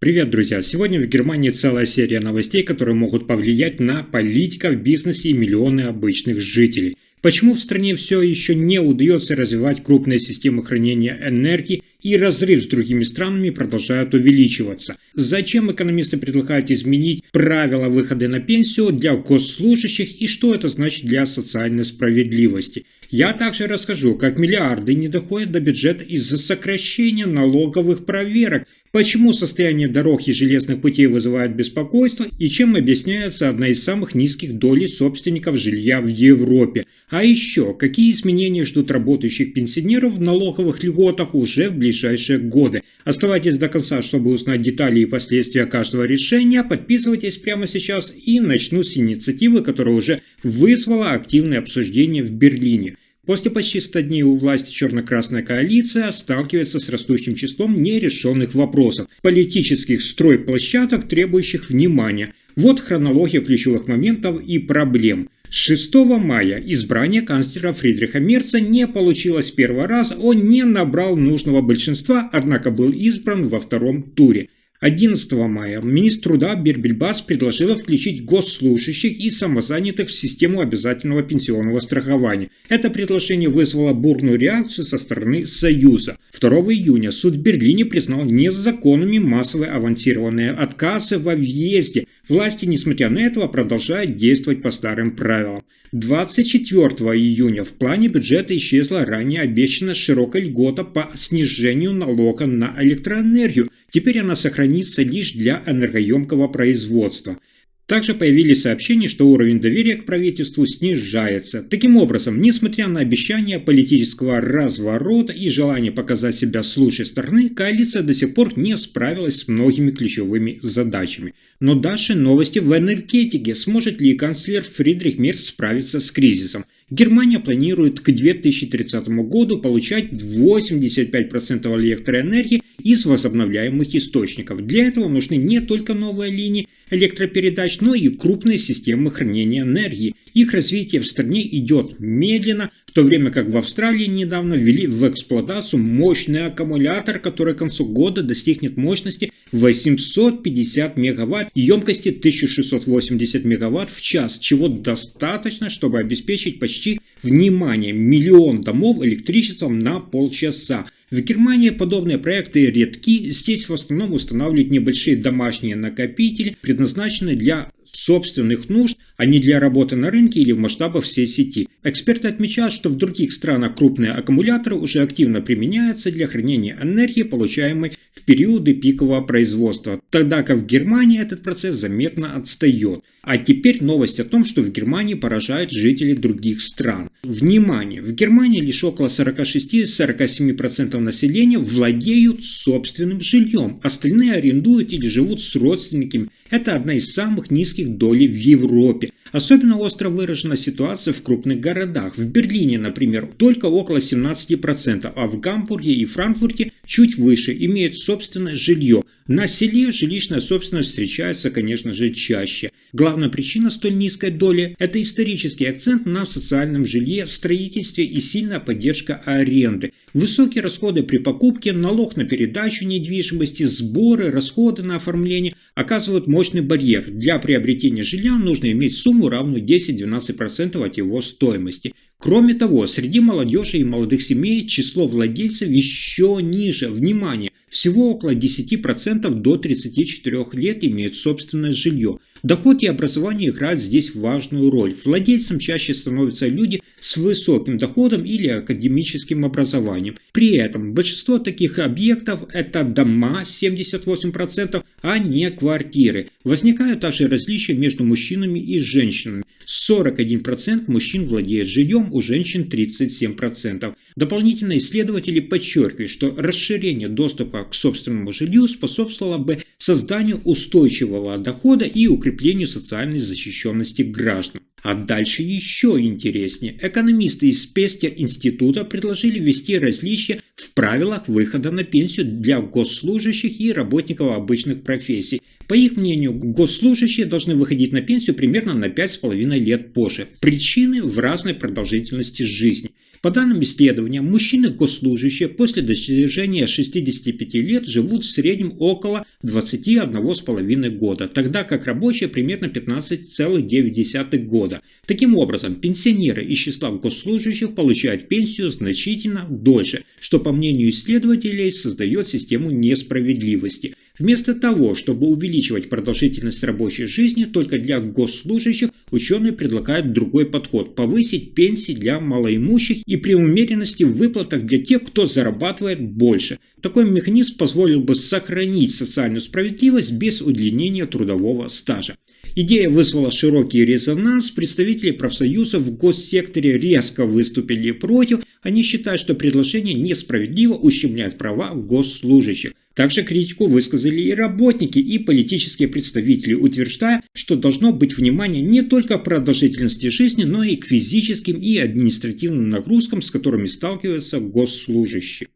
Привет, друзья! Сегодня в Германии целая серия новостей, которые могут повлиять на политиков, бизнесе и миллионы обычных жителей. Почему в стране все еще не удается развивать крупные системы хранения энергии и разрыв с другими странами продолжает увеличиваться? Зачем экономисты предлагают изменить правила выхода на пенсию для госслужащих и что это значит для социальной справедливости? Я также расскажу, как миллиарды не доходят до бюджета из-за сокращения налоговых проверок, почему состояние дорог и железных путей вызывает беспокойство и чем объясняется одна из самых низких долей собственников жилья в Европе. А еще, какие изменения ждут работающих пенсионеров в налоговых льготах уже в ближайшие годы. Оставайтесь до конца, чтобы узнать детали и последствия каждого решения. Подписывайтесь прямо сейчас и начну с инициативы, которая уже вызвала активное обсуждение в Берлине. После почти 100 дней у власти черно-красная коалиция сталкивается с растущим числом нерешенных вопросов, политических стройплощадок, требующих внимания. Вот хронология ключевых моментов и проблем. С 6 мая избрание канцлера Фридриха Мерца не получилось в первый раз, он не набрал нужного большинства, однако был избран во втором туре. 11 мая министр труда Бербельбас предложила включить госслужащих и самозанятых в систему обязательного пенсионного страхования. Это предложение вызвало бурную реакцию со стороны Союза. 2 июня суд в Берлине признал незаконными массовые авансированные отказы во въезде. Власти, несмотря на это, продолжают действовать по старым правилам. 24 июня в плане бюджета исчезла ранее обещанная широкая льгота по снижению налога на электроэнергию. Теперь она сохранится лишь для энергоемкого производства. Также появились сообщения, что уровень доверия к правительству снижается. Таким образом, несмотря на обещания политического разворота и желание показать себя с лучшей стороны, коалиция до сих пор не справилась с многими ключевыми задачами. Но дальше новости в энергетике. Сможет ли канцлер Фридрих Мерц справиться с кризисом? Германия планирует к 2030 году получать 85% электроэнергии из возобновляемых источников. Для этого нужны не только новые линии электропередач, но и крупные системы хранения энергии. Их развитие в стране идет медленно, в то время как в Австралии недавно ввели в эксплуатацию мощный аккумулятор, который к концу года достигнет мощности 850 мегаватт и емкости 1680 мегаватт в час, чего достаточно, чтобы обеспечить почти, внимание, 1 миллион домов электричеством на полчаса. В Германии подобные проекты редки, здесь в основном устанавливают небольшие домашние накопители, предназначенные для собственных нужд, а не для работы на рынке или в масштабах всей сети. Эксперты отмечают, что в других странах крупные аккумуляторы уже активно применяются для хранения энергии, получаемой в периоды пикового производства, тогда как в Германии этот процесс заметно отстает. А теперь новость о том, что в Германии поражают жители других стран. Внимание! В Германии лишь около 46-47% населения владеют собственным жильем, остальные арендуют или живут с родственниками. Это одна из самых низких долей в Европе. Особенно остро выражена ситуация в крупных городах. В Берлине, например, только около 17%, а в Гамбурге и Франкфурте чуть выше имеют собственное жилье. На селе жилищная собственность встречается, конечно же, чаще. Главная причина столь низкой доли – это исторический акцент на социальном жилье, строительстве и сильная поддержка аренды. Высокие расходы при покупке, налог на передачу недвижимости, сборы, расходы на оформление оказывают мощный барьер. Для приобретения жилья нужно иметь сумму, равную 10-12% от его стоимости. Кроме того, среди молодежи и молодых семей число владельцев еще ниже. Внимание! Всего около 10% до 34 лет имеют собственное жилье. Доход и образование играют здесь важную роль. Владельцем чаще становятся люди с высоким доходом или академическим образованием. При этом большинство таких объектов – это дома 78%, а не квартиры. Возникают также различия между мужчинами и женщинами. 41% мужчин владеет жильем, у женщин 37%. Дополнительно исследователи подчеркивают, что расширение доступа к собственному жилью способствовало бы созданию устойчивого дохода и укреплению социальной защищенности граждан. А дальше еще интереснее. Экономисты из Пестер-института предложили ввести различия в правилах выхода на пенсию для госслужащих и работников обычных профессий. По их мнению, госслужащие должны выходить на пенсию примерно на 5,5 лет позже. Причины в разной продолжительности жизни. По данным исследования, мужчины-госслужащие после достижения 65 лет живут в среднем около 21,5 года, тогда как рабочие примерно 15,9 года. Таким образом, пенсионеры из числа госслужащих получают пенсию значительно дольше, что, по мнению исследователей, создает систему несправедливости. Вместо того, чтобы увеличивать продолжительность рабочей жизни только для госслужащих, ученые предлагают другой подход – повысить пенсии для малоимущих и при умеренности в выплатах для тех, кто зарабатывает больше. Такой механизм позволил бы сохранить социальную справедливость без удлинения трудового стажа. Идея вызвала широкий резонанс, представители профсоюзов в госсекторе резко выступили против, они считают, что предложение несправедливо ущемляет права госслужащих. Также критику высказали и работники, и политические представители, утверждая, что должно быть внимание не только к продолжительности жизни, но и к физическим и административным нагрузкам, с которыми сталкиваются госслужащие.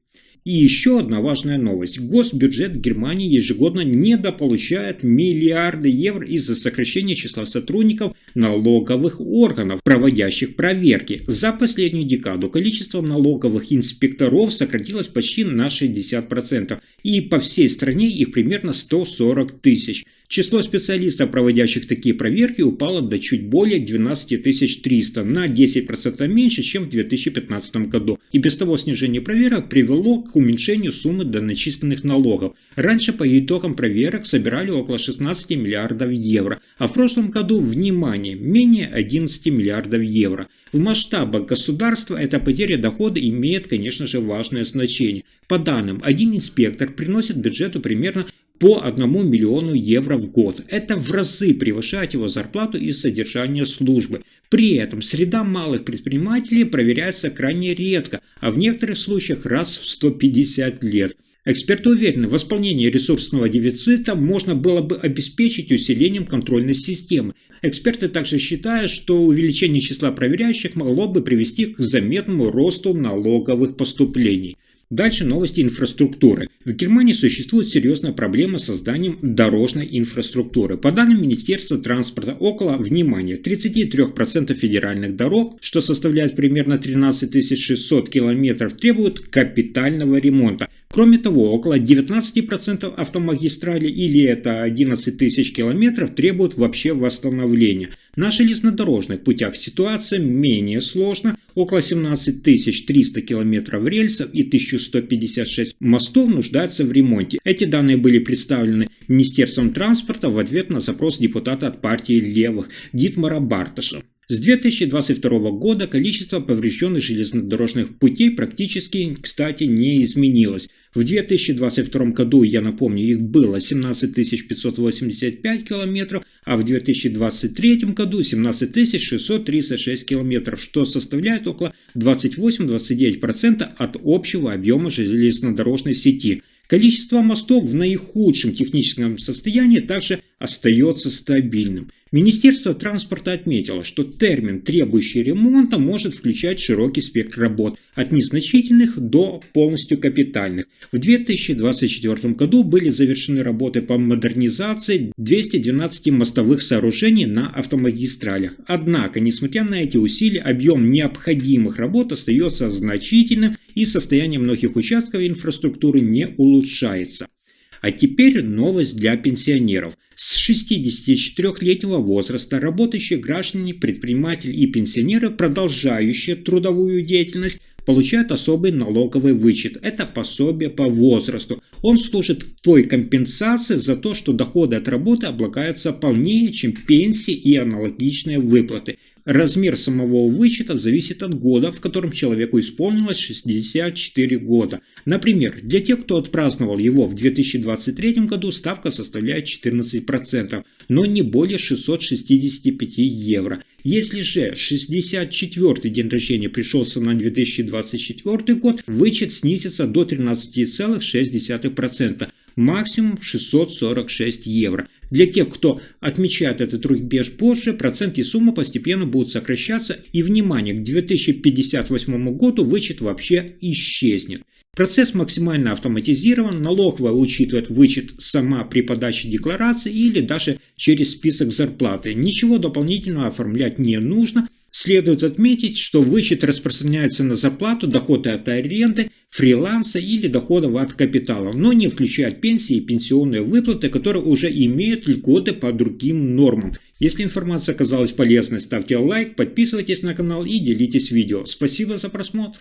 И еще одна важная новость. Госбюджет Германии ежегодно недополучает миллиарды евро из-за сокращения числа сотрудников налоговых органов, проводящих проверки. За последнюю декаду количество налоговых инспекторов сократилось почти на 60%, и по всей стране их примерно 140 тысяч. Число специалистов, проводящих такие проверки, упало до чуть более 12 300, на 10% меньше, чем в 2015 году. И без того снижение проверок привело к уменьшению суммы доначисленных налогов. Раньше по итогам проверок собирали около 16 миллиардов евро, а в прошлом году, внимание, менее 11 миллиардов евро. В масштабах государства эта потеря дохода имеет, конечно же, важное значение. По данным, один инспектор приносит бюджету примерно по 1 миллиону евро в год. Это в разы превышает его зарплату и содержание службы. При этом среда малых предпринимателей проверяется крайне редко, а в некоторых случаях раз в 150 лет. Эксперты уверены, восполнение ресурсного дефицита можно было бы обеспечить усилением контрольной системы. Эксперты также считают, что увеличение числа проверяющих могло бы привести к заметному росту налоговых поступлений. Дальше новости инфраструктуры. В Германии существует серьезная проблема с созданием дорожной инфраструктуры. По данным Министерства транспорта, около, внимания, 33% федеральных дорог, что составляет примерно 13 600 километров, требуют капитального ремонта. Кроме того, около 19% автомагистралей, или это 11 тысяч километров, требуют вообще восстановления. На железнодорожных путях ситуация менее сложна. Около 17 300 километров рельсов и 1156 мостов нуждаются в ремонте. Эти данные были представлены Министерством транспорта в ответ на запрос депутата от партии левых Дитмара Барташа. С 2022 года количество поврежденных железнодорожных путей практически, кстати, не изменилось. В 2022 году, я напомню, их было 17 585 километров, а в 2023 году 17 636 километров, что составляет около 28-29% от общего объема железнодорожной сети. Количество мостов в наихудшем техническом состоянии также остается стабильным. Министерство транспорта отметило, что термин «требующий ремонта» может включать широкий спектр работ, от незначительных до полностью капитальных. В 2024 году были завершены работы по модернизации 212 мостовых сооружений на автомагистралях. Однако, несмотря на эти усилия, объем необходимых работ остается значительным, и состояние многих участков инфраструктуры не улучшается. А теперь новость для пенсионеров. С 64-летнего возраста работающие граждане, предприниматели и пенсионеры, продолжающие трудовую деятельность, получают особый налоговый вычет. Это пособие по возрасту. Он служит той компенсацией за то, что доходы от работы облагаются полнее, чем пенсии и аналогичные выплаты. Размер самого вычета зависит от года, в котором человеку исполнилось 64 года. Например, для тех, кто отпраздновал его в 2023 году, ставка составляет 14%, но не более 665 евро. Если же 64-й день рождения пришелся на 2024 год, вычет снизится до 13,6%. Максимум 646 евро. Для тех, кто отмечает этот рубеж позже, процент и сумма постепенно будут сокращаться, и, внимание, к 2058 году вычет вообще исчезнет. Процесс максимально автоматизирован, налоговая учитывает вычет сама при подаче декларации или даже через список зарплаты. Ничего дополнительного оформлять не нужно. Следует отметить, что вычет распространяется на зарплату, доходы от аренды, фриланса или доходов от капитала, но не включает пенсии и пенсионные выплаты, которые уже имеют льготы по другим нормам. Если информация оказалась полезной, ставьте лайк, подписывайтесь на канал и делитесь видео. Спасибо за просмотр.